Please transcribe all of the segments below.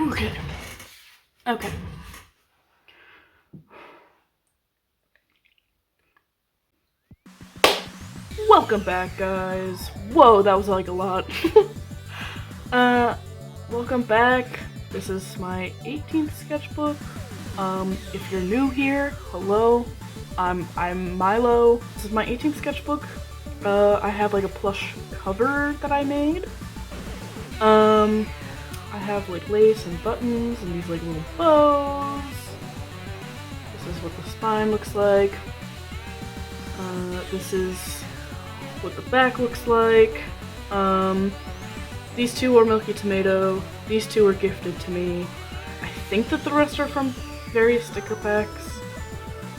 Okay. Okay. Welcome back, guys. Whoa, that was like a lot. Welcome back. This is my 18th sketchbook. If you're new here, hello. I'm Milo. This is my 18th sketchbook. I have like a plush cover that I made. I have like lace and buttons and these like little bows. This is what the spine looks like. This is what the back looks like. These two are Milky Tomato. These two were gifted to me. I think that the rest are from various sticker packs.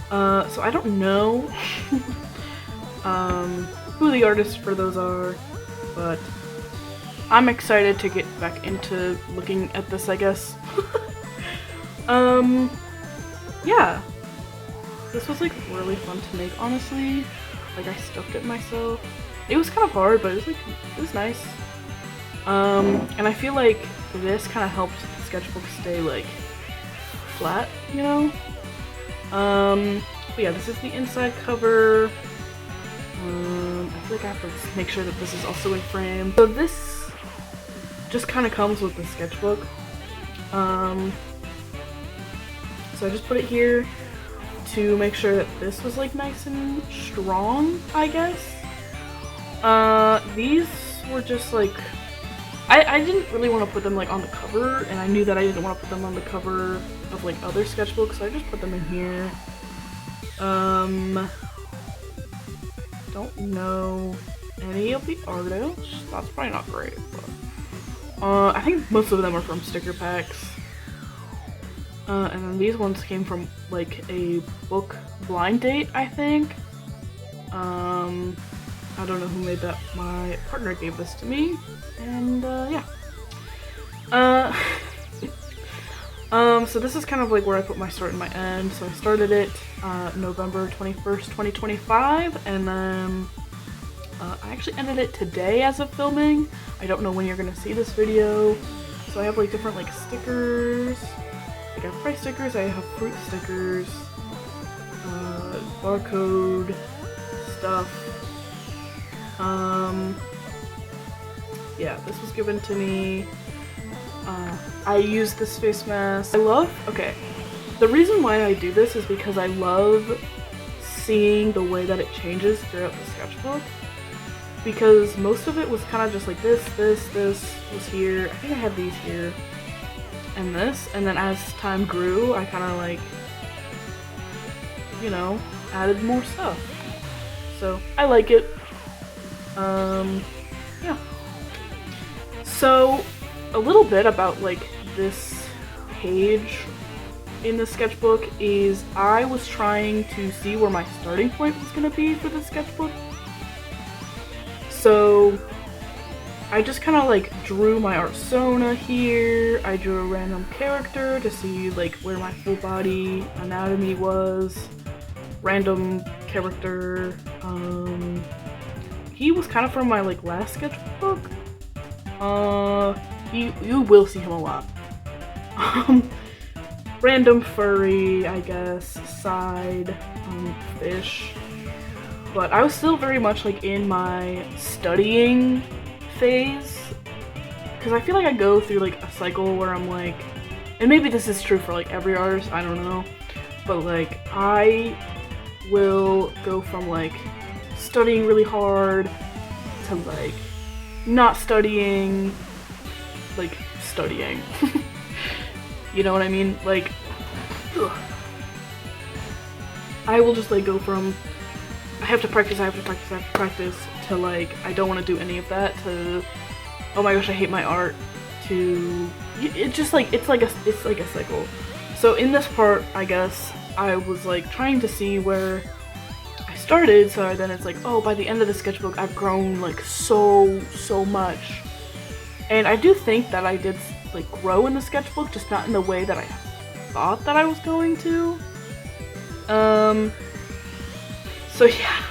So I don't know who the artists for those are, but I'm excited to get back into looking at this, I guess. Yeah. This was like really fun to make, honestly. Like I stuffed it myself. It was kind of hard, but it was nice. And I feel like this kind of helped the sketchbook stay like flat, you know? But yeah, this is the inside cover. I feel like I have to make sure that this is also in frame. So this just kind of comes with the sketchbook. So I just put it here to make sure that this was like nice and strong, I guess. These were just like, I didn't really want to put them like on the cover, and I knew that I didn't want to put them on the cover of like other sketchbooks, so I just put them in here. Don't know any of the artists. That's probably not great, but I think most of them are from sticker packs. And then these ones came from like a book blind date, I think. I don't know who made that. My partner gave this to me, and yeah. So this is kind of like where I put my start and my end. So I started it November 21st, 2025, and then I actually ended it today as of filming. I don't know when you're gonna see this video. So I have like different like stickers. I got price stickers, I have fruit stickers, barcode stuff. Yeah, this was given to me. I use this face mask. Okay, the reason why I do this is because I love seeing the way that it changes throughout the sketchbook. Because most of it was kind of just like this was here. I think I had these here. And this, and then as time grew, I kind of like, you know, added more stuff. So I like it. Yeah. So a little bit about like this page in the sketchbook is I was trying to see where my starting point was gonna be for the sketchbook. So I just kind of like drew my persona here. I drew a random character to see like where my full body anatomy was. Random character. He was kind of from my like last sketchbook. You will see him a lot. Random furry, I guess, side, fish. But I was still very much like in my studying phase, because I feel like I go through like a cycle where I'm like, and maybe this is true for like every artist, I don't know, but like I will go from like studying really hard to like not studying, like studying. You know what I mean? Like, ugh. I will just like go from I have to practice to like I don't want to do any of that to oh my gosh I hate my art to it's just like it's like a cycle. So in this part, I guess I was like trying to see where I started, so then it's like, oh, by the end of the sketchbook I've grown like so much. And I do think that I did like grow in the sketchbook, just not in the way that I thought that I was going to. So yeah.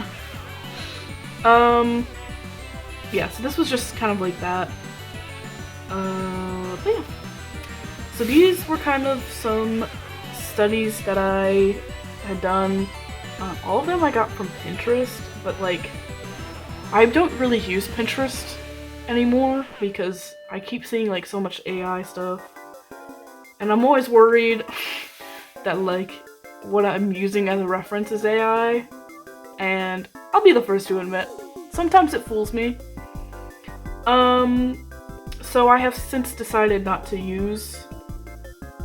Yeah, so this was just kind of like that. But yeah. So these were kind of some studies that I had done. All of them I got from Pinterest, but like I don't really use Pinterest anymore because I keep seeing like so much AI stuff, and I'm always worried that like what I'm using as a reference is AI, and I'll be the first to admit sometimes it fools me. So I have since decided not to use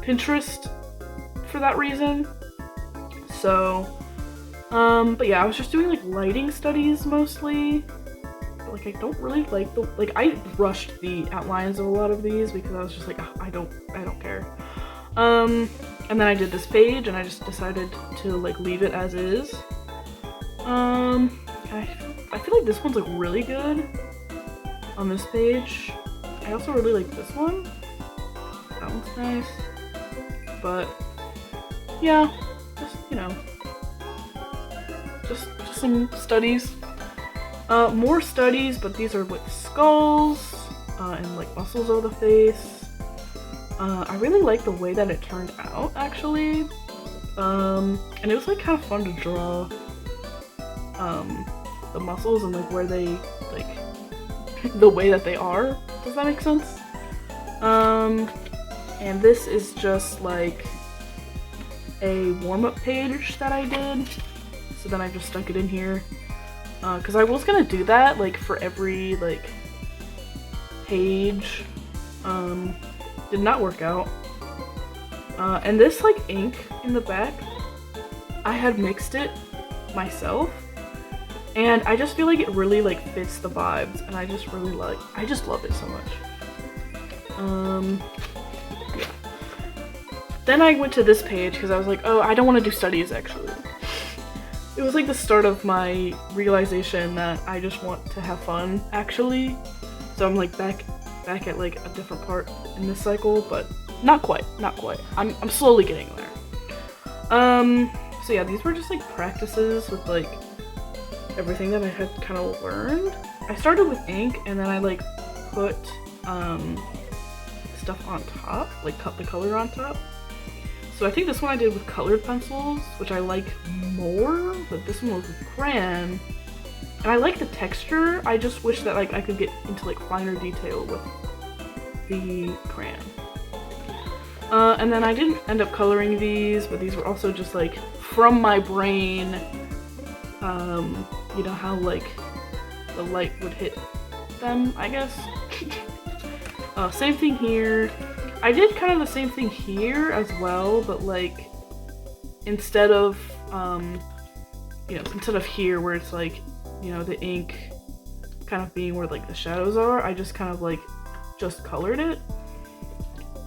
Pinterest for that reason. So, but yeah, I was just doing like lighting studies mostly. But, like I don't really like I rushed the outlines of a lot of these because I was just like, I don't care. And then I did this page and I just decided to like leave it as is. I feel like this one's like really good on this page. I also really like this one. That one's nice. But yeah, just you know, just some studies. More studies, but these are with skulls and like muscles of the face. I really like the way that it turned out actually, and it was like kind of fun to draw the muscles and like where they like the way that they are. Does that make sense? And this is just like a warm-up page that I did, so then I just stuck it in here because I was gonna do that like for every like page. Did not work out. And this like ink in the back, I had mixed it myself, and I just feel like it really like fits the vibes, and I just love it so much. Yeah. Then I went to this page because I was like, oh, I don't want to do studies actually. It was like the start of my realization that I just want to have fun actually. So I'm like back at like a different part in this cycle, but not quite. I'm slowly getting there. So yeah, these were just like practices with like everything that I had kind of learned. I started with ink and then I like put stuff on top, like cut the color on top. So I think this one I did with colored pencils, which I like more, but this one was with crayon. And I like the texture, I just wish that like I could get into like finer detail with the crayon. And then I didn't end up coloring these, but these were also just like from my brain. You know how like the light would hit them, I guess. Same thing here. I did kind of the same thing here as well, but like instead of instead of here where it's like, you know, the ink kind of being where like the shadows are, I just kind of like just colored it.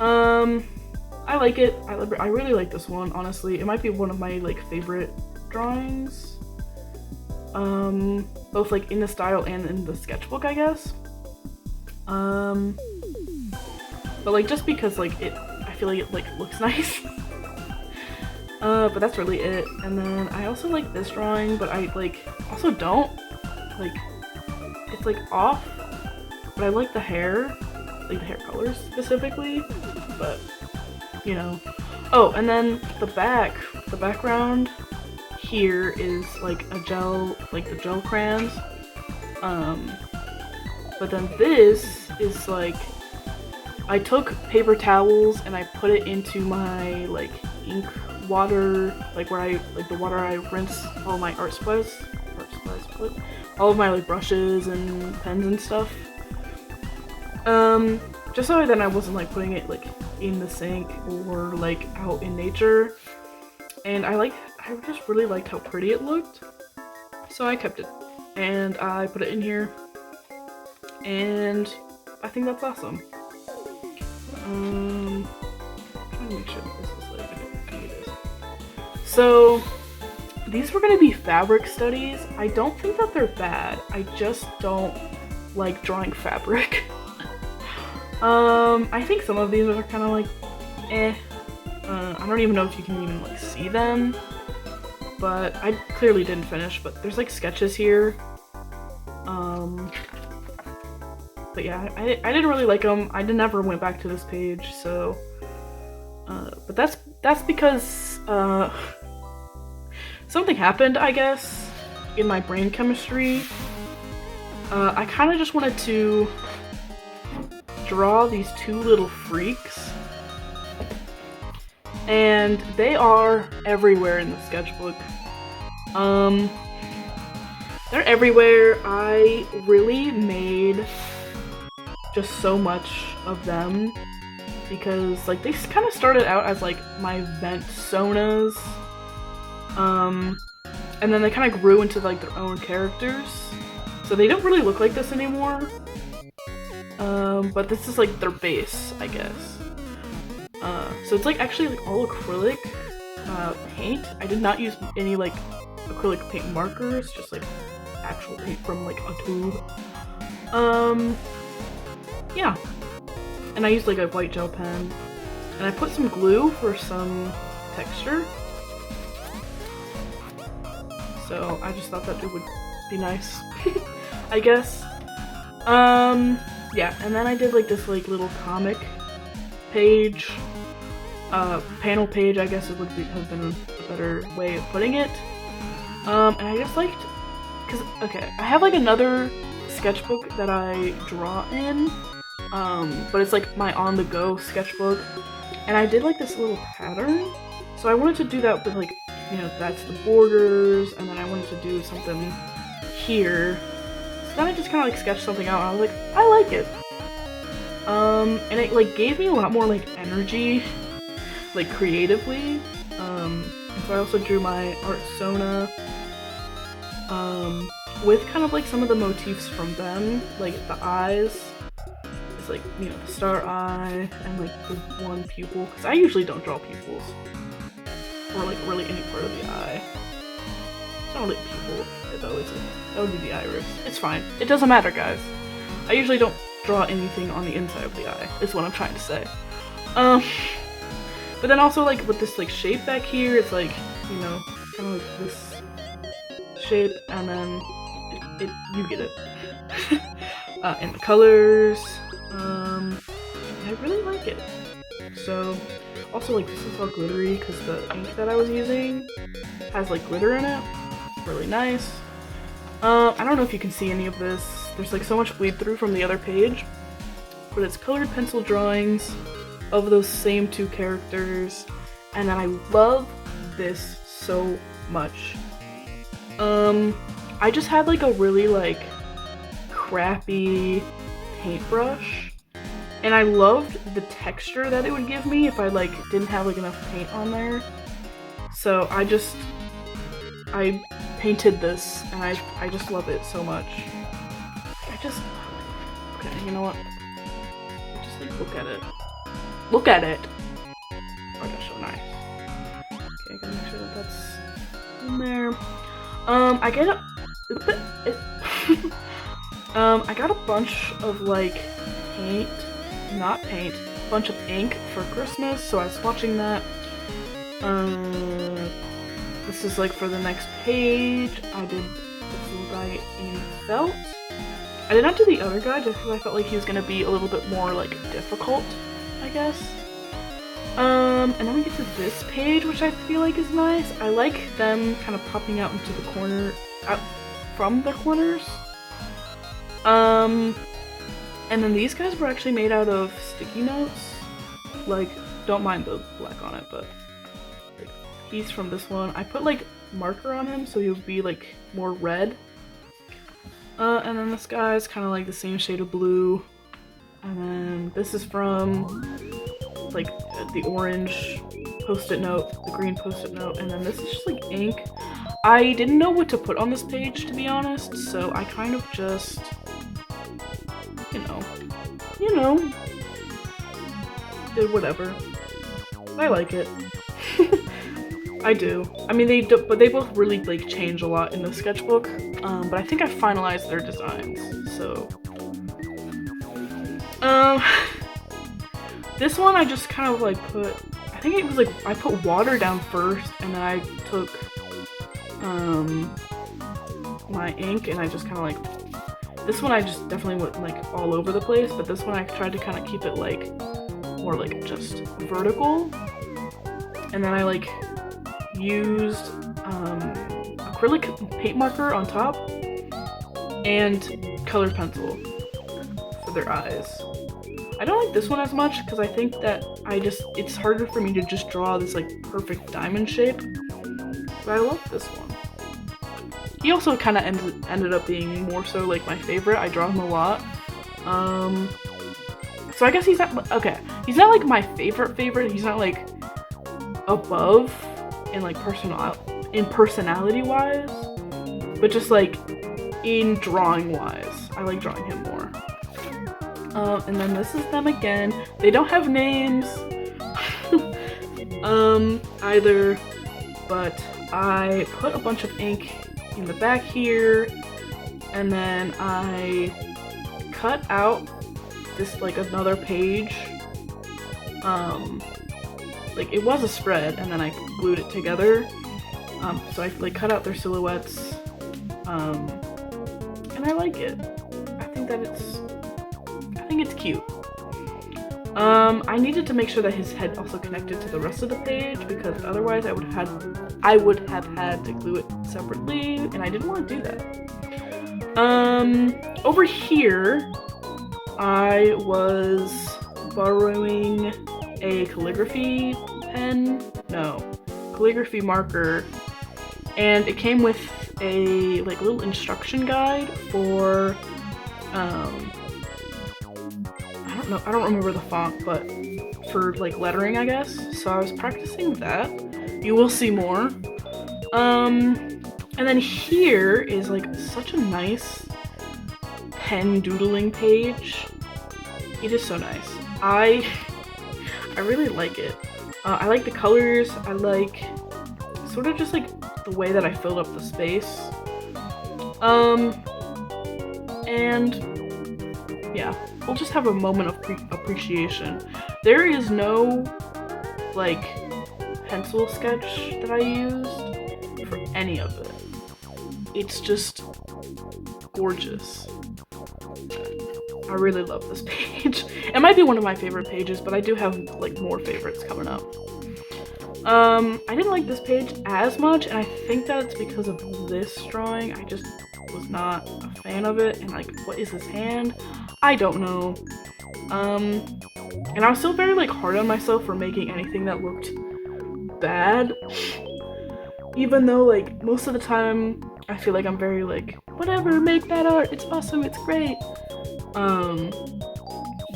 I like it. I really like this one, honestly. It might be one of my like favorite drawings. Both like in the style and in the sketchbook, I guess. But like just because like I feel like it like looks nice. But that's really it. And then I also like this drawing, but I like also don't like, it's like off, but I like the hair, like the hair colors specifically, but you know. Oh, and then the background here is like a gel, like the gel crayons. But then this is like, I took paper towels and I put it into my like ink water, like where I like the water I rinse all my art supplies with, all of my like brushes and pens and stuff. Just so then I wasn't like putting it like in the sink or like out in nature. And I just really liked how pretty it looked, so I kept it and I put it in here, and I think that's awesome. I'm trying to make sure that this is like, I think it is. So these were gonna be fabric studies. I don't think that they're bad. I just don't like drawing fabric. I think some of these are kind of like, eh. I don't even know if you can even like see them, but I clearly didn't finish. But there's like sketches here. But yeah, I didn't really like them. I never went back to this page, so But that's because something happened, I guess, in my brain chemistry. I kind of just wanted to draw these two little freaks, and they are everywhere in the sketchbook. They're everywhere. I really made just so much of them because like they kind of started out as like my vent sonas, and then they kind of grew into like their own characters. So they don't really look like this anymore. But this is like their base, I guess. So it's like actually like all acrylic paint. I did not use any like acrylic paint markers, just like actual paint from like a tube. Yeah. And I used like a white gel pen. And I put some glue for some texture. So I just thought that it would be nice, I guess. Yeah, and then I did like this like little comic page, panel page, I guess it would have been a better way of putting it. And I just liked, cause okay, I have like another sketchbook that I draw in, but it's like my on-the-go sketchbook, and I did like this little pattern. So I wanted to do that with like, you know, that's the borders, and then I wanted to do something here. So then I just kind of like sketched something out, and I was like, I like it. And it like gave me a lot more like energy, like creatively. And so I also drew my art sona, with kind of like some of the motifs from them, like the eyes. It's like, you know, the star eye and like the one pupil, because I usually don't draw pupils or like really any part of the eye. It's not like pupil though, it's like, that would be the iris. It's fine. It doesn't matter, guys. I usually don't draw anything on the inside of the eye, is what I'm trying to say. But then also like with this like shape back here, it's like, you know, kind of like this shape, and then you get it. And the colors, I really like it. So also like this is all glittery because the ink that I was using has like glitter in it. Really nice. I don't know if you can see any of this. There's like so much bleed through from the other page, but it's colored pencil drawings of those same two characters, and then I love this so much. I just had like a really like crappy paintbrush, and I loved the texture that it would give me if I like didn't have like enough paint on there. So I painted this, and I just love it so much. Okay, you know what? Just like look at it. Look at it! Oh, that's so nice. Okay, I gotta make sure that that's in there. I get I got a bunch of like bunch of ink for Christmas, so I was watching that. This is like for the next page. I did this little guy in felt. I did not do the other guy just because I felt like he was gonna be a little bit more like difficult, I guess. And then we get to this page, which I feel like is nice. I like them kind of popping out into the corner, out from the corners. And then these guys were actually made out of sticky notes. Like, don't mind the black on it, but like, he's from this one. I put like marker on him so he would be like more red. And then this guy's kind of like the same shade of blue. And then this is from like the orange post-it note, the green post-it note, and then this is just like ink. I didn't know what to put on this page, to be honest, so I kind of just, you know, did whatever. I like it. I do. I mean, but they both really like change a lot in the sketchbook. But I think I finalized their designs. So, this one I just kind of like put. I think it was like I put water down first, and then I took my ink, and I just kind of like. This one I just definitely went like all over the place, but this one I tried to kind of keep it like more like just vertical. and then I like used acrylic paint marker on top and colored pencil for their eyes. I don't like this one as much because I think that it's harder for me to just draw this like perfect diamond shape, but I love this one. He also kind of ended up being more so like my favorite. I draw him a lot. So I guess he's not, okay, he's not like my favorite. He's not like above in like personality wise, but just like in drawing wise, I like drawing him more. And then this is them again. They don't have names either, but I put a bunch of ink in the back here, and then I cut out this like another page. Like it was a spread, and then I glued it together. So I like cut out their silhouettes, and I like it. I think it's cute. I needed to make sure that his head also connected to the rest of the page, because otherwise I would have had to glue it separately, and I didn't want to do that. Over here, I was borrowing a calligraphy marker, and it came with a like little instruction guide for I don't remember the font, but for like lettering, I guess. So I was practicing that. You will see more. And then here is like such a nice pen doodling page. It is so nice. I really like it. I like the colors. I like sort of just like the way that I filled up the space. And yeah, we'll just have a moment of appreciation. There is no like pencil sketch that I used for any of it. It's just gorgeous. I really love this page. It might be one of my favorite pages, but I do have like more favorites coming up. I didn't like this page as much, and I think that it's because of this drawing. I just was not a fan of it, and like, what is this hand? I don't know. And I was still very like hard on myself for making anything that looked bad, even though like most of the time I feel like I'm very like, whatever, make bad art, it's awesome, it's great.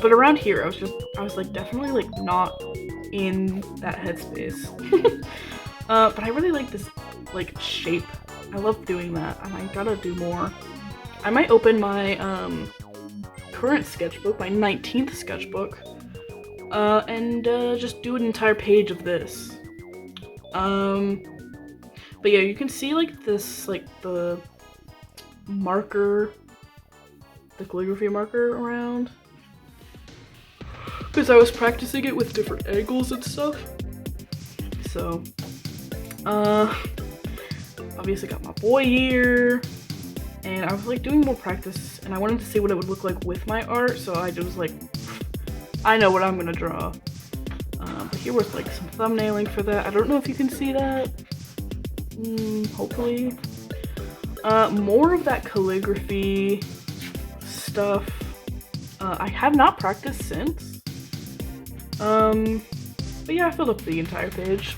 But around here I was like definitely like not in that headspace. But I really like this like shape. I love doing that, and I gotta do more. I might open my current sketchbook, my 19th sketchbook, and just do an entire page of this. But yeah, you can see like this, like the marker, the calligraphy marker around, because I was practicing it with different angles and stuff. So, obviously got my boy here, and I was like doing more practice, and I wanted to see what it would look like with my art, so I just was like, I know what I'm gonna draw. But here was like some thumbnailing for that. I don't know if you can see that. Hopefully. More of that calligraphy stuff. I have not practiced since. But yeah, I filled up the entire page.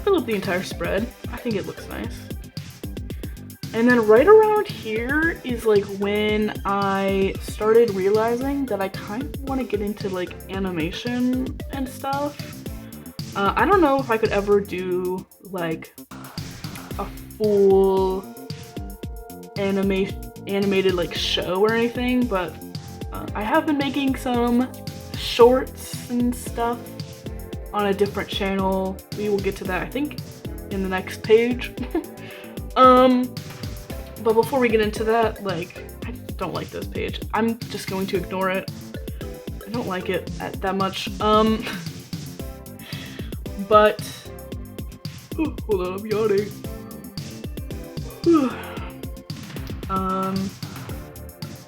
Filled up the entire spread. I think it looks nice. And then right around here is like when I started realizing that I kind of want to get into like animation and stuff. I don't know if I could ever do like a full animated like show or anything, but I have been making some shorts and stuff on a different channel. We will get to that, I think, in the next page. But before we get into that, like, I don't like this page. I'm just going to ignore it. I don't like it that much. But hold on, I'm yawning.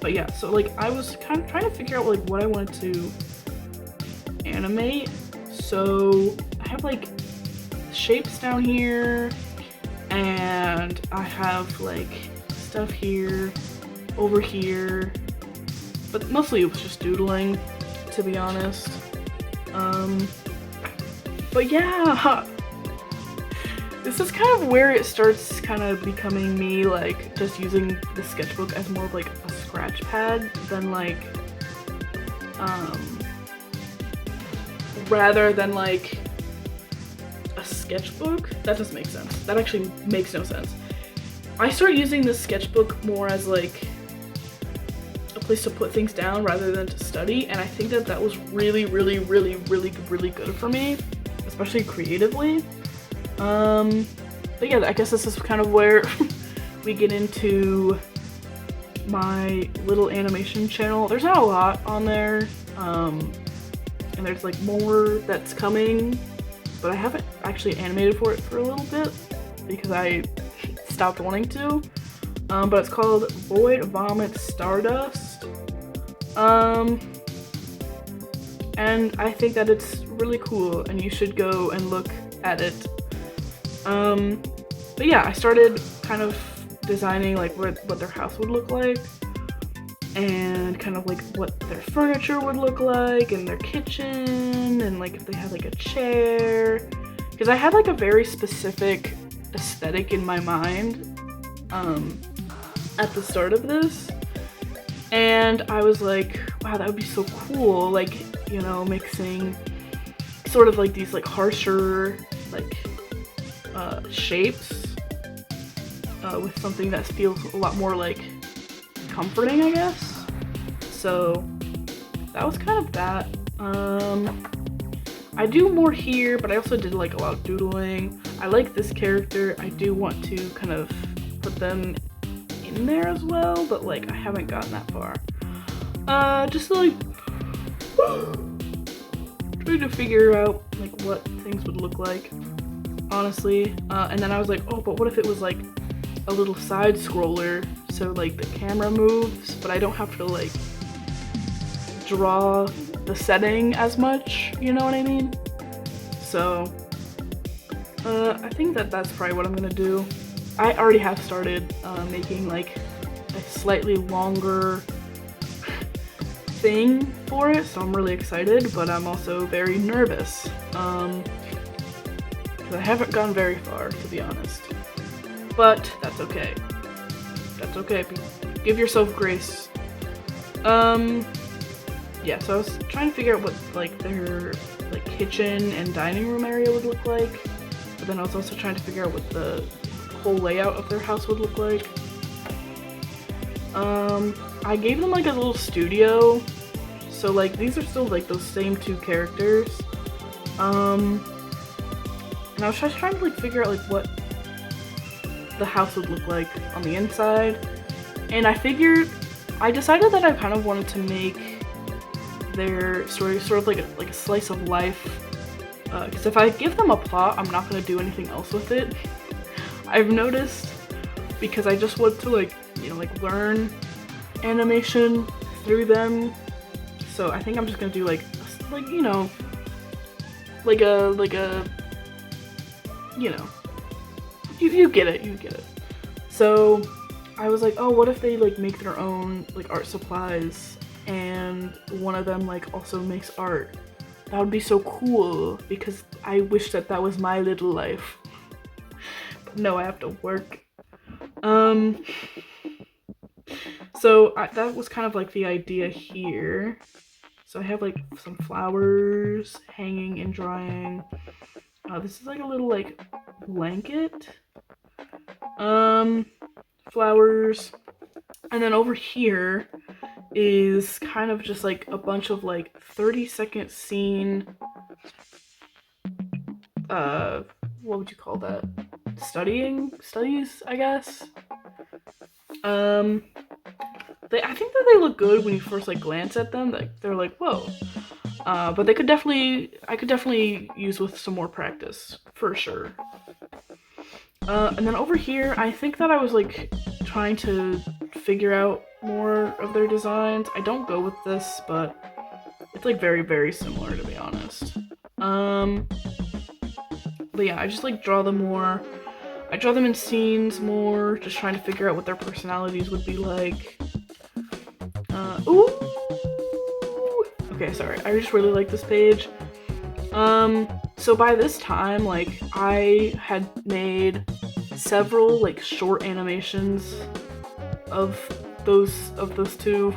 But yeah, so like I was kind of trying to figure out like what I wanted to animate. So I have like shapes down here, and I have like stuff here, over here, but mostly it was just doodling, to be honest. But yeah, this is kind of where it starts kind of becoming me like just using the sketchbook as more of like a scratch pad than like rather than like a sketchbook. That doesn't make sense. That actually makes no sense. I started using this sketchbook more as like a place to put things down rather than to study, and I think that that was really good for me, especially creatively. But yeah, I guess this is kind of where we get into my little animation channel. There's not a lot on there, and there's like more that's coming, but I haven't actually animated for it for a little bit because I stopped wanting to. But it's called Void Vomit Stardust. And I think that it's really cool and you should go and look at it. But yeah, I started kind of designing like what their house would look like and kind of like what their furniture would look like and their kitchen and like if they had like a chair, because I had like a very specific aesthetic in my mind at the start of this, and I was like, wow, that would be so cool, like, you know, mixing sort of like these like harsher like shapes with something that feels a lot more like comforting, I guess. So that was kind of that. I do more here, but I also did like a lot of doodling. I like this character. I do want to kind of put them in there as well, but like I haven't gotten that far. Just like trying to figure out like what things would look like, honestly. And then I was like, oh, but what if it was like a little side scroller, so like the camera moves, but I don't have to like draw the setting as much, you know what I mean? So I think that that's probably what I'm gonna do. I already have started making like a slightly longer thing for it, so I'm really excited, but I'm also very nervous because I haven't gone very far, to be honest. But that's okay. That's okay. Give yourself grace. Yeah, so I was trying to figure out what like their like kitchen and dining room area would look like, but then I was also trying to figure out what the whole layout of their house would look like. I gave them like a little studio, so like these are still like those same two characters. And I was just trying to like figure out like what the house would look like on the inside, and I decided that I kind of wanted to make their story sort of like a slice of life, because if I give them a plot, I'm not going to do anything else with it. I've noticed, because I just want to like, you know, like learn animation through them, so I think I'm just gonna do like you know, like a you know, you get it, you get it. So I was like, oh, what if they like make their own like art supplies and one of them like also makes art? That would be so cool, because I wish that that was my little life. But no, I have to work. So that was kind of like the idea here. So I have like some flowers hanging and drying. This is like a little like blanket. Flowers. And then over here is kind of just like a bunch of like 30-second scene, what would you call that? Studies, I guess. I think that they look good when you first like glance at them. Like they're like, whoa. But I could definitely use with some more practice, for sure. And then over here, I think that I was like trying to figure out more of their designs. I don't go with this, but it's like very similar, to be honest. But yeah, I just like draw them more. I draw them in scenes more, just trying to figure out what their personalities would be like. Ooh! Okay, sorry. I just really like this page. So by this time, like, I had made several, like, short animations of those two.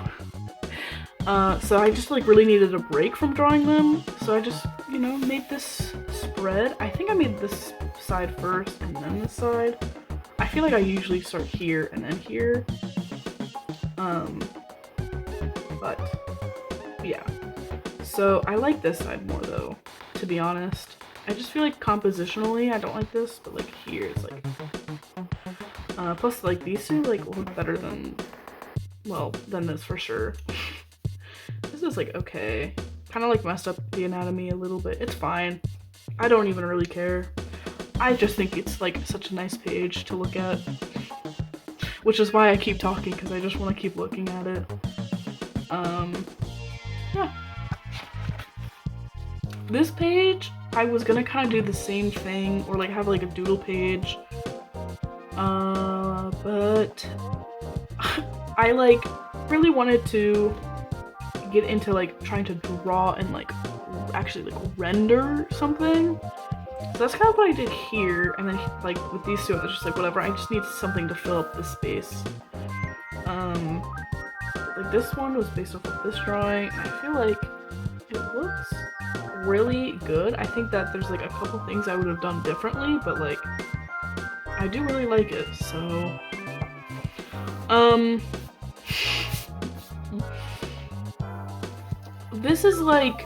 So I just, like, really needed a break from drawing them. So I just, you know, made this spread. I think I made this side first and then this side. I feel like I usually start here and then here. But yeah. So I like this side more though, to be honest. I just feel like compositionally I don't like this, but like here it's like plus like these two like look better than, well, than this for sure. This is like okay. Kind of like messed up the anatomy a little bit. It's fine. I don't even really care. I just think it's like such a nice page to look at. Which is why I keep talking, because I just want to keep looking at it. Yeah. This page, I was gonna kind of do the same thing, or like have like a doodle page. But I like really wanted to get into like trying to draw and like actually like render something. So that's kind of what I did here, and then like with these two, I was just like whatever. I just need something to fill up this space. Like this one was based off of this drawing, and I feel like it looks really good. I think that there's like a couple things I would have done differently, but like I do really like it. So this is like,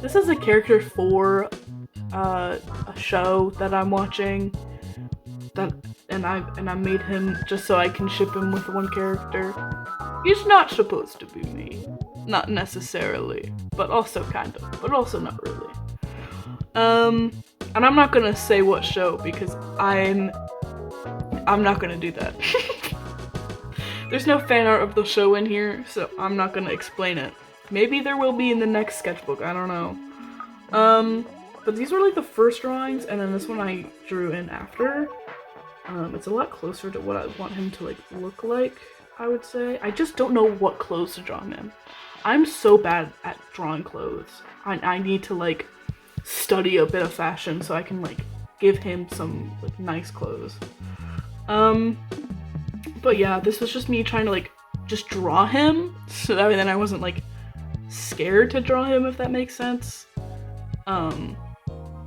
this is a character for a show that I'm watching, that and I made him just so I can ship him with one character. He's not supposed to be me, not necessarily, but also kind of, but also not really. And I'm not gonna say what show because I'm not gonna do that. There's no fan art of the show in here, so I'm not gonna explain it. Maybe there will be in the next sketchbook, I don't know. But these were like the first drawings, and then this one I drew in after. It's a lot closer to what I want him to like look like, I would say. I just don't know what clothes to draw him in. I'm so bad at drawing clothes. I need to like study a bit of fashion so I can like give him some like nice clothes. But yeah, this was just me trying to like just draw him, so that way then I wasn't like scared to draw him, if that makes sense. And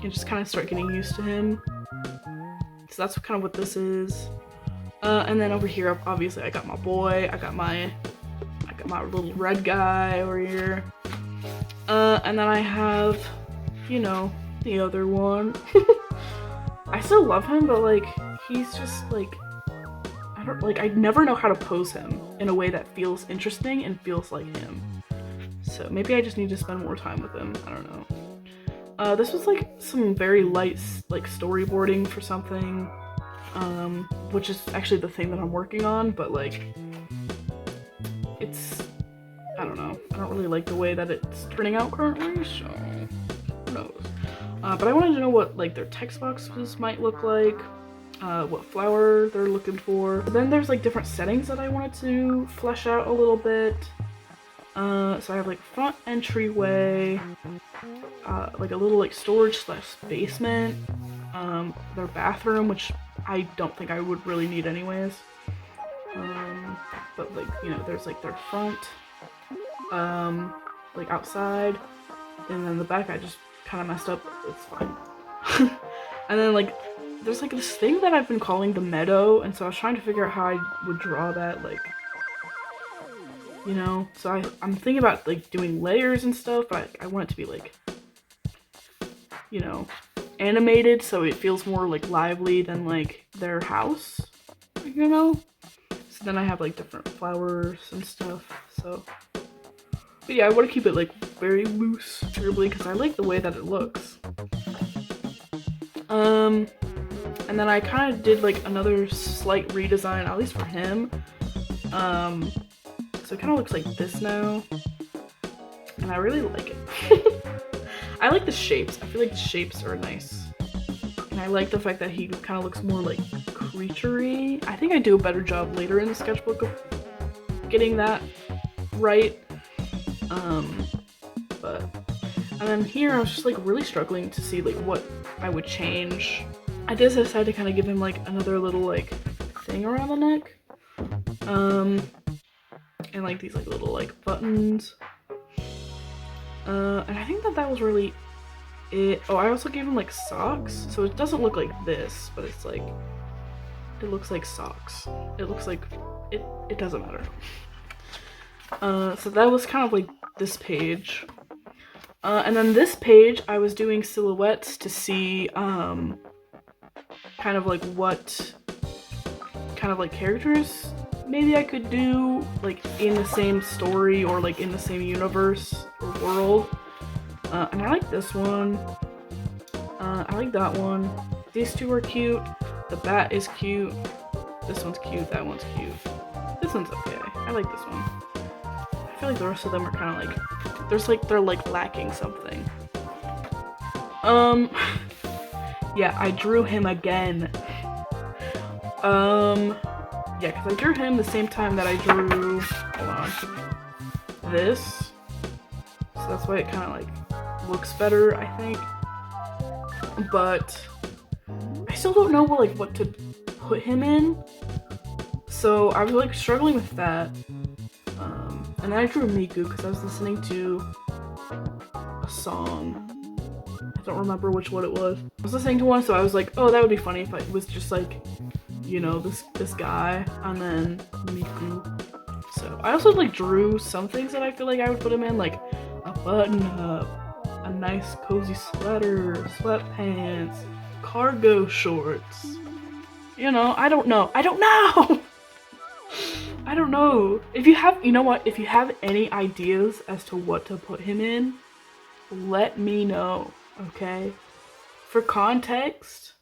just kind of start getting used to him. So that's kind of what this is. And then over here, obviously I got my boy, I got my little red guy over here. And then I have, you know, the other one. I still love him, but like, he's just like, I never know how to pose him in a way that feels interesting and feels like him. So maybe I just need to spend more time with him, I don't know. This was like some very light like storyboarding for something, which is actually the thing that I'm working on, but like, it's, I don't know, I don't really like the way that it's turning out currently, so who knows. But I wanted to know what like their text boxes might look like, what flower they're looking for. But then there's like different settings that I wanted to flesh out a little bit. So I have like front entryway, like a little like storage / basement, their bathroom, which I don't think I would really need anyways. But like, you know, there's like their front, like outside, and then the back I just kind of messed up, it's fine. And then like, there's like this thing that I've been calling the meadow, and so I was trying to figure out how I would draw that, like, you know, so I'm thinking about like doing layers and stuff, but I want it to be like, you know, animated so it feels more like lively than like their house, you know? So then I have like different flowers and stuff, so. But yeah, I want to keep it like very loose, terribly, because I like the way that it looks. And then I kind of did like another slight redesign, at least for him. So it kind of looks like this now, and I really like it. I like the shapes. I feel like the shapes are nice. And I like the fact that he kind of looks more like creature-y. I think I do a better job later in the sketchbook of getting that right. But and then here I was just like really struggling to see like what I would change. I just decided to kind of give him like another little like thing around the neck. And like these like little like buttons. And I think that was really it. Oh, I also gave him like socks, so it doesn't look like this, but it's like, it looks like socks. It looks like, it doesn't matter. So that was kind of like this page. And then this page, I was doing silhouettes to see, kind of like what kind of like characters maybe I could do like in the same story or like in the same universe or world. And I like this one. I like that one. These two are cute. The bat is cute. This one's cute. That one's cute. This one's okay. I like this one. I feel like the rest of them are kind of like, they're like lacking something. Yeah, I drew him again. Yeah, because I drew him the same time that I drew, hold on, this. So that's why it kind of like looks better, I think. But I still don't know what to put him in. So I was like struggling with that. And then I drew Miku because I was listening to a song. I don't remember which one it was. I was listening to one, so I was like, oh, that would be funny if it was just like, you know, this guy and then Miku. So I also like drew some things that I feel like I would put him in, like a button up, a nice cozy sweater, sweatpants, cargo shorts. You know, I don't know. I don't know. I don't know. If you have, you know what? If you have any ideas as to what to put him in, let me know, okay? For context,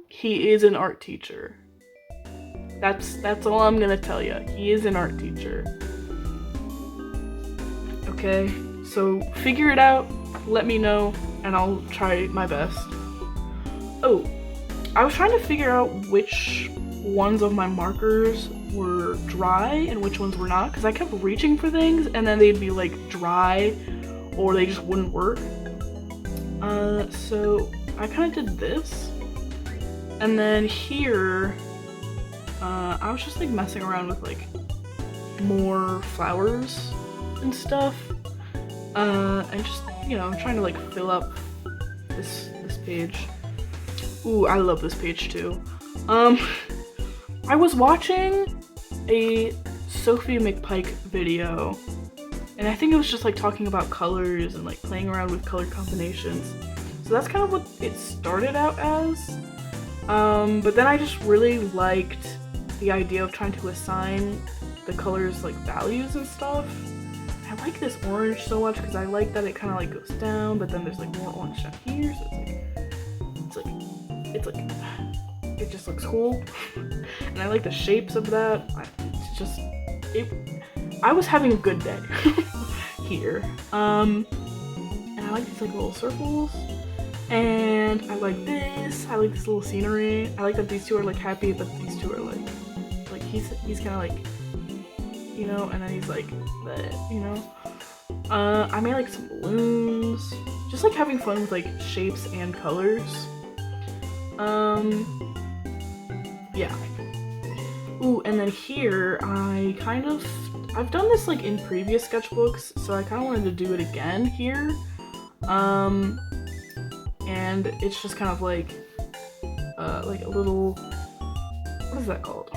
he is an art teacher. That's all I'm gonna tell you. He is an art teacher. Okay? So figure it out, let me know, and I'll try my best. Oh, I was trying to figure out which ones of my markers were dry and which ones were not, because I kept reaching for things and then they'd be like dry or they just wouldn't work. So I kind of did this, and then here I was just like messing around with like more flowers and stuff, and just, you know, trying to like fill up this page. Ooh, I love this page too. I was watching a Sophie McPike video, and I think it was just like talking about colors and like playing around with color combinations. So that's kind of what it started out as. But then I just really liked the idea of trying to assign the colors like values and stuff. I like this orange so much because I like that it kind of like goes down, but then there's like more orange down here, so it just looks cool. And I like the shapes of that. I was having a good day here. And I like these like little circles. And I like this. I like this little scenery. I like that these two are like happy, but these two are like he's kind of like, you know, and then he's like that, you know. I made like some balloons. Just like having fun with like shapes and colors. Yeah. Ooh, and then here I've done this like in previous sketchbooks, so I kind of wanted to do it again here. And it's just kind of like a little, what is that called?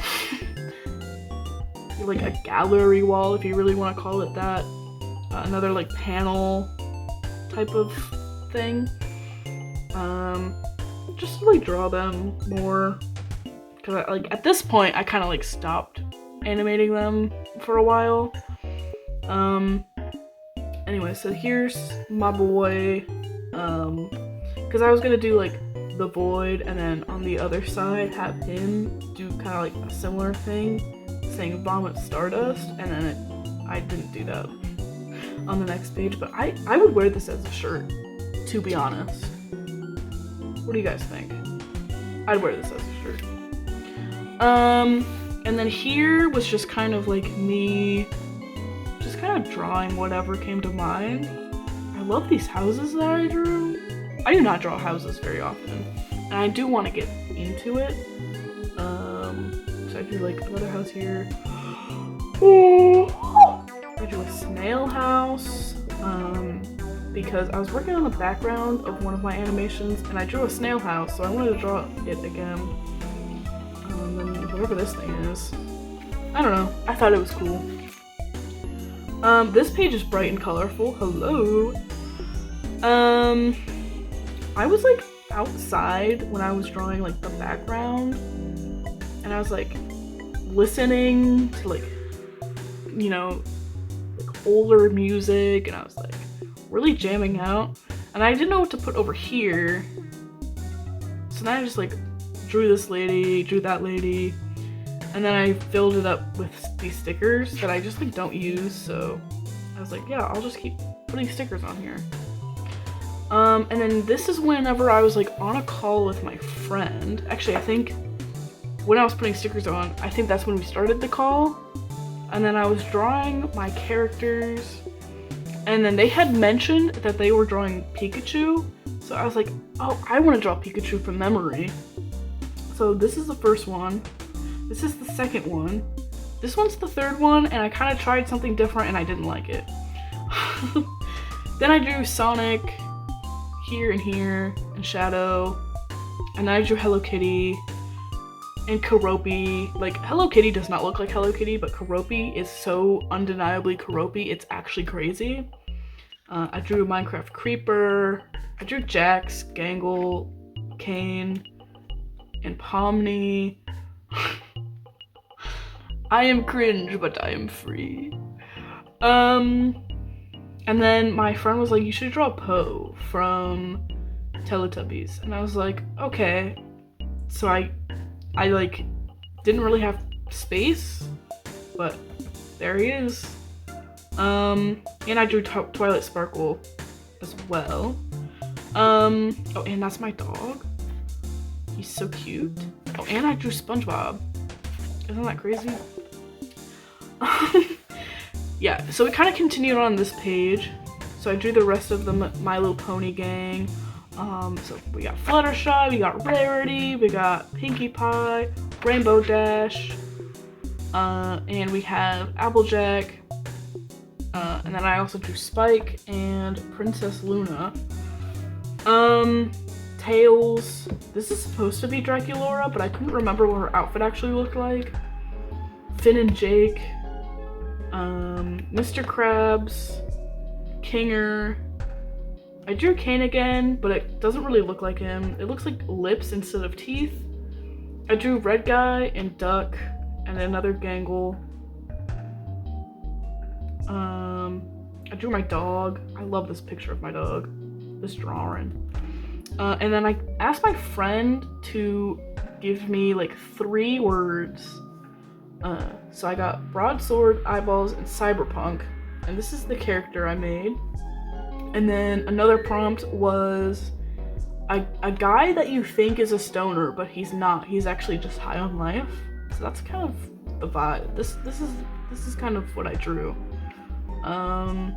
Like a gallery wall, if you really want to call it that. Another like panel type of thing. Just to like draw them more, because like at this point I kind of like stopped animating them for a while. Anyway, so here's my boy. Because I was gonna do like the void, and then on the other side have him do kind of like a similar thing, saying vomit stardust, and then I didn't do that on the next page, but I would wear this as a shirt. to be honest. What do you guys think? I'd wear this as a shirt. And then here was just kind of like me just kind of drawing whatever came to mind. I love these houses that I drew. I do not draw houses very often, and I do want to get into it. So I drew like another house here. I drew a snail house, because I was working on the background of one of my animations, and I drew a snail house, so I wanted to draw it again. And whatever this thing is, I don't know. I thought it was cool. This page is bright and colorful. Hello. I was like outside when I was drawing like the background, and I was like listening to like, you know, like older music, and I was like really jamming out, and I didn't know what to put over here. So then I just like drew this lady, drew that lady, and then I filled it up with these stickers that I just like don't use, so I was like, yeah, I'll just keep putting stickers on here. And then this is whenever I was like on a call with my friend. Actually, I think when I was putting stickers on, I think that's when we started the call. And then I was drawing my characters, and then they had mentioned that they were drawing Pikachu. So I was like, oh, I want to draw Pikachu from memory. So this is the first one. This is the second one. This one's the third one, and I kind of tried something different and I didn't like it. Then I drew Sonic here and here, and Shadow, and then I drew Hello Kitty and Keroppi. Like, Hello Kitty does not look like Hello Kitty, but Keroppi is so undeniably Keroppi, it's actually crazy. I drew Minecraft Creeper, I drew Jax, Gangle, Kane, and Pomni. I am cringe, but I am free. And then my friend was like, you should draw Poe from Teletubbies. And I was like, okay. So I like didn't really have space, but there he is. And I drew Twilight Sparkle as well. Oh, and that's my dog. He's so cute. Oh, and I drew SpongeBob. Isn't that crazy? Yeah, so we kind of continued on this page. So I drew the rest of the My Little Pony gang. So we got Fluttershy, we got Rarity, we got Pinkie Pie, Rainbow Dash, and we have Applejack. And then I also drew Spike and Princess Luna. Tails. This is supposed to be Draculaura, but I couldn't remember what her outfit actually looked like. Finn and Jake. Mr. Krabs, Kinger. I drew Kane again, but it doesn't really look like him. It looks like lips instead of teeth. I drew Red Guy and Duck and another Gangle. I drew my dog. I love this picture of my dog, this drawing. And then I asked my friend to give me like 3 words. So I got Broadsword, Eyeballs, and Cyberpunk, and this is the character I made. And then another prompt was a guy that you think is a stoner, but he's not. He's actually just high on life. So that's kind of the vibe. This is kind of what I drew. And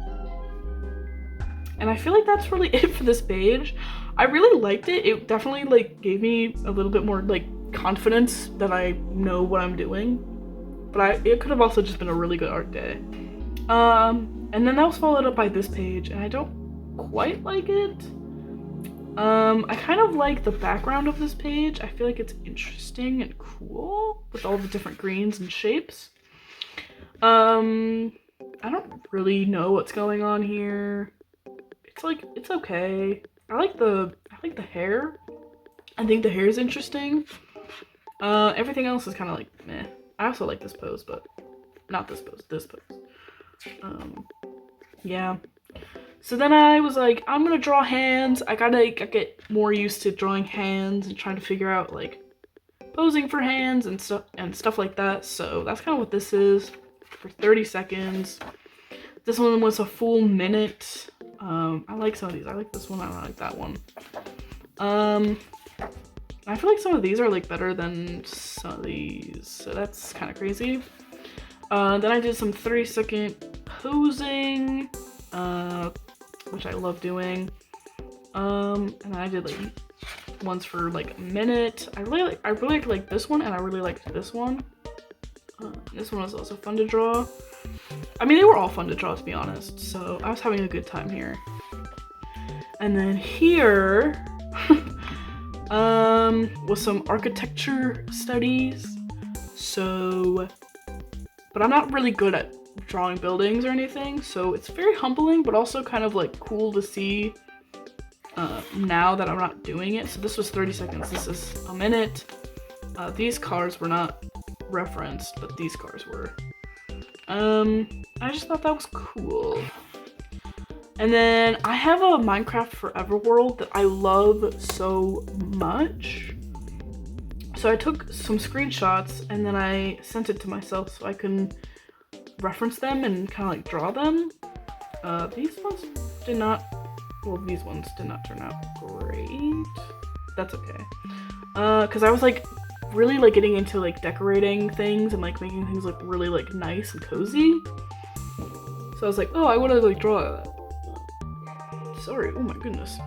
I feel like that's really it for this page. I really liked it. It definitely like gave me a little bit more like confidence that I know what I'm doing. But it could have also just been a really good art day. And then that was followed up by this page, and I don't quite like it. I kind of like the background of this page. I feel like it's interesting and cool with all the different greens and shapes. I don't really know what's going on here. It's okay. I like the hair. I think the hair is interesting. Everything else is kind of like meh. I also like this pose, but not this pose, this pose. Yeah. So then I was like, I'm gonna draw hands. I gotta get more used to drawing hands and trying to figure out like posing for hands and stuff like that. So that's kind of what this is for 30 seconds. This one was a full minute. I like some of these. I like this one, I don't like that one. I feel like some of these are like better than some of these, so that's kind of crazy. Then I did some 30-second posing, which I love doing. And I did like ones for like a minute. I really like this one, and I really liked this one. This one was also fun to draw. I mean, they were all fun to draw, to be honest, so I was having a good time here. And then here was some architecture studies. So, but I'm not really good at drawing buildings or anything, so it's very humbling, but also kind of like cool to see now that I'm not doing it. So this was 30 seconds, this is a minute. These cars were not referenced, but these cars were. I just thought that was cool. And then I have a Minecraft Forever world that I love so much. So I took some screenshots and then I sent it to myself so I can reference them and kind of like draw them. These ones did not, well, these ones did not turn out great. That's okay. Cause I was like really like getting into like decorating things and like making things look really like nice and cozy. So I was like, oh, I want to like draw that. Sorry, oh my goodness.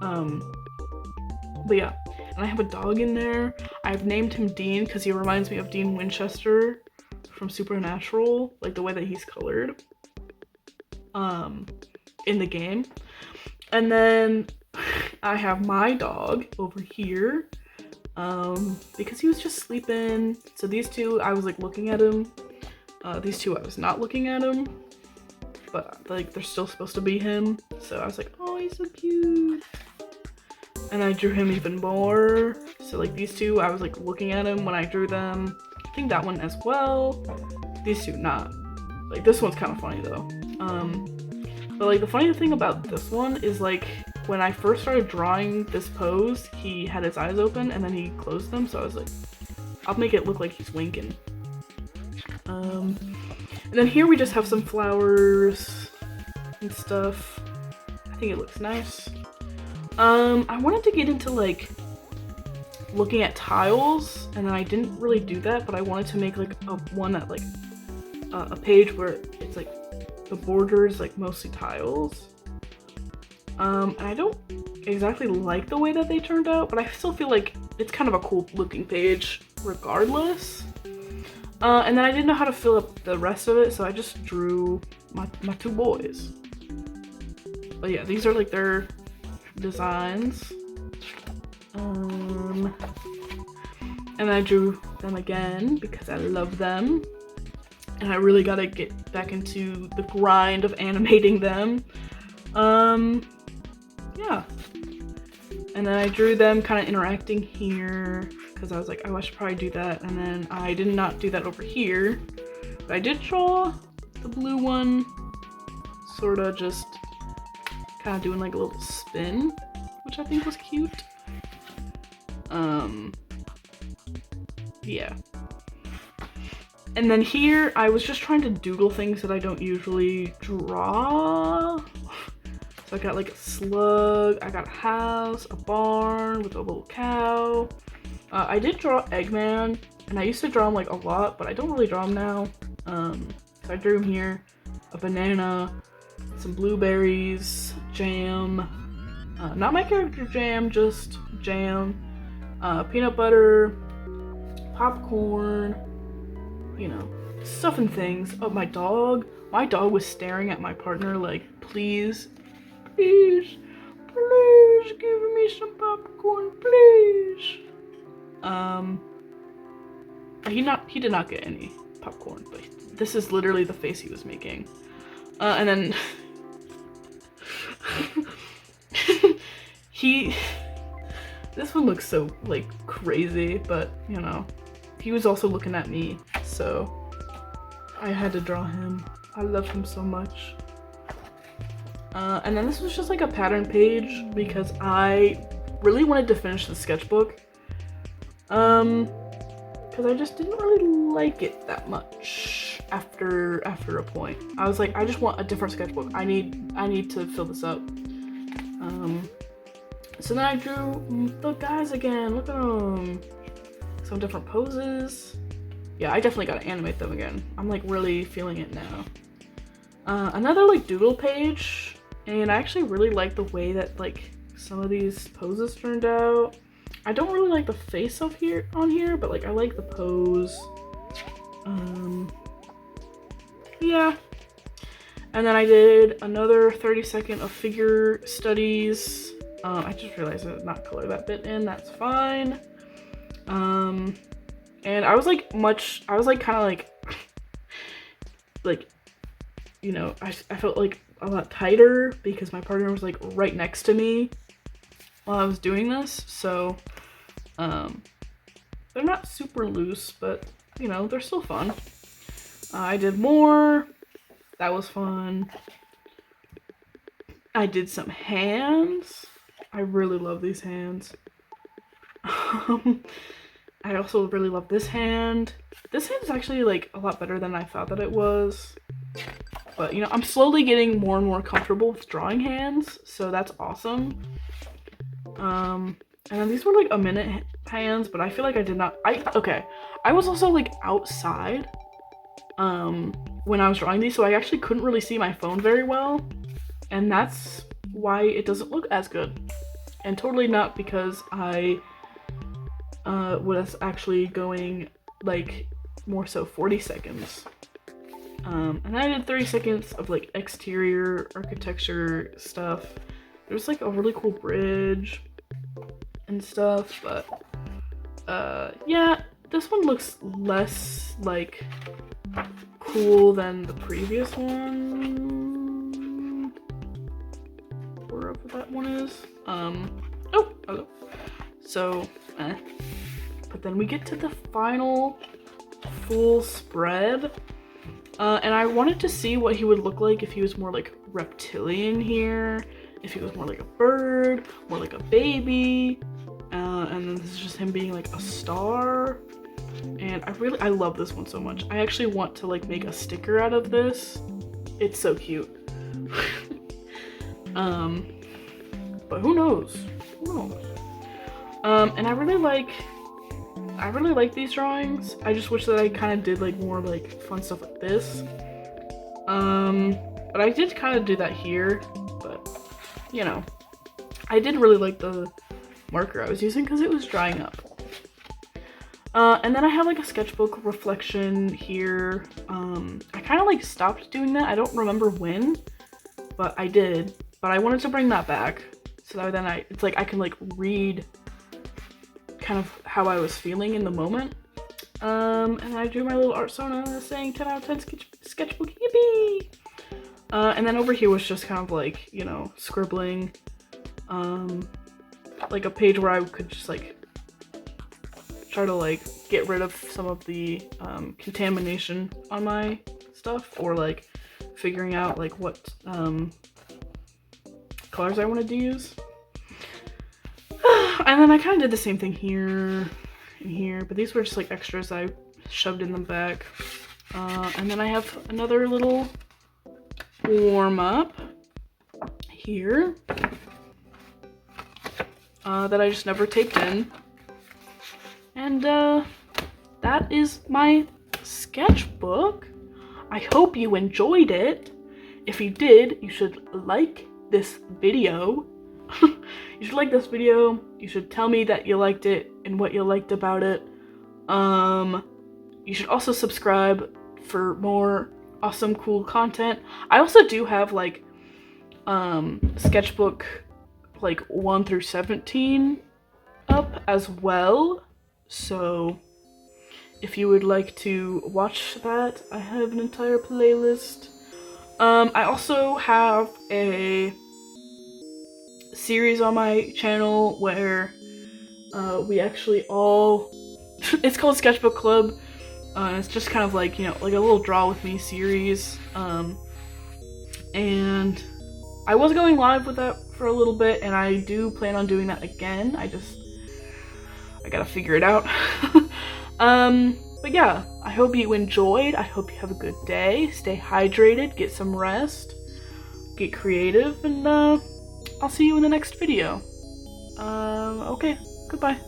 But yeah, and I have a dog in there. I've named him Dean because he reminds me of Dean Winchester from Supernatural, like the way that he's colored in the game. And then I have my dog over here because he was just sleeping. So these two, I was like looking at him. These two, I was not looking at him, but like they're still supposed to be him. So I was like, oh, he's so cute. And I drew him even more. So like these two, I was like looking at him when I drew them. I think that one as well. These two, not. Like this one's kind of funny though. But like the funny thing about this one is like when I first started drawing this pose, he had his eyes open and then he closed them. So I was like, I'll make it look like he's winking. And then here we just have some flowers and stuff. I think it looks nice. I wanted to get into like looking at tiles, and then I didn't really do that, but I wanted to make like a page where it's like the border is like mostly tiles. And I don't exactly like the way that they turned out, but I still feel like it's kind of a cool looking page regardless. And then I didn't know how to fill up the rest of it, so I just drew my two boys. But yeah, these are like their designs. And I drew them again because I love them. And I really gotta get back into the grind of animating them. Yeah. And then I drew them kind of interacting here because I was like, oh, I should probably do that. And then I did not do that over here. But I did draw the blue one, sort of just kind of doing like a little spin, which I think was cute. Yeah. And then here, I was just trying to doodle things that I don't usually draw. So I got like a slug, I got a house, a barn with a little cow. I did draw Eggman, and I used to draw him like a lot, but I don't really draw him now. So I drew him here, a banana, some blueberries, jam, not my character jam, just jam, peanut butter, popcorn, you know, stuff and things. Oh, my dog was staring at my partner like, please, please, please give me some popcorn, please. He did not get any popcorn, but this is literally the face he was making. And then this one looks so like crazy, but you know, he was also looking at me, so I had to draw him. I love him so much. And then this was just like a pattern page because I really wanted to finish the sketchbook. because I just didn't really like it that much after a point. I was like, I just want a different sketchbook. I need to fill this up. So then I drew the guys again. Look at them. Some different poses. Yeah, I definitely gotta animate them again. I'm like really feeling it now. Another like doodle page, and I actually really like the way that like some of these poses turned out. I don't really like the face up here on here, but like I like the pose. Yeah. And then I did another 30-second of figure studies. I just realized I did not color that bit in. That's fine. And I was like kind of like, you know, I felt like a lot tighter because my partner was like right next to me while I was doing this. So, they're not super loose, but you know, they're still fun. I did more. That was fun. I did some hands. I really love these hands. I also really love this hand. This hand is actually like a lot better than I thought that it was. But you know, I'm slowly getting more and more comfortable with drawing hands, so that's awesome. And then these were like a minute hands, but I feel like I did not. Okay. I was also like outside when I was drawing these, so I actually couldn't really see my phone very well, and that's why it doesn't look as good. And totally not because I was actually going like more so 40 seconds. And I did 30 seconds of like exterior architecture stuff. There's like a really cool bridge and stuff, but yeah, this one looks less like cool than the previous one. Wherever that one is. Oh. So, but then we get to the final full spread. And I wanted to see what he would look like if he was more like reptilian here, if he was more like a bird, more like a baby, and then this is just him being like a star. And I love this one so much. I actually want to like make a sticker out of this. It's so cute. But who knows? And I really like these drawings. I just wish that I kind of did like more like fun stuff like this. But I did kind of do that here, but you know, I did really like the marker I was using because it was drying up. And then I have like a sketchbook reflection here. I kind of like stopped doing that. I don't remember when, but I did. But I wanted to bring that back so that then it's like I can like read kind of how I was feeling in the moment. And I drew my little art sona saying 10 out of 10 sketchbook, yippee! And then over here was just kind of like, you know, scribbling, like a page where I could just like try to like get rid of some of the contamination on my stuff, or like figuring out like what colors I wanted to use. And then I kind of did the same thing here and here, but these were just like extras I shoved in the back. And then I have another little warm-up here that I just never taped in. And that is my sketchbook. I hope you enjoyed it. If you did, you should like this video. You should like this video. You should tell me that you liked it and what you liked about it. You should also subscribe for more awesome, cool content. I also do have like sketchbook like 1 through 17 up as well. So if you would like to watch that, I have an entire playlist. I also have a series on my channel where we actually all it's called Sketchbook Club. It's just kind of like, you know, like a little draw with me series. And I was going live with that for a little bit, and I do plan on doing that again. I gotta figure it out. But yeah, I hope you enjoyed. I hope you have a good day. Stay hydrated, get some rest, get creative, and I'll see you in the next video. Okay, goodbye.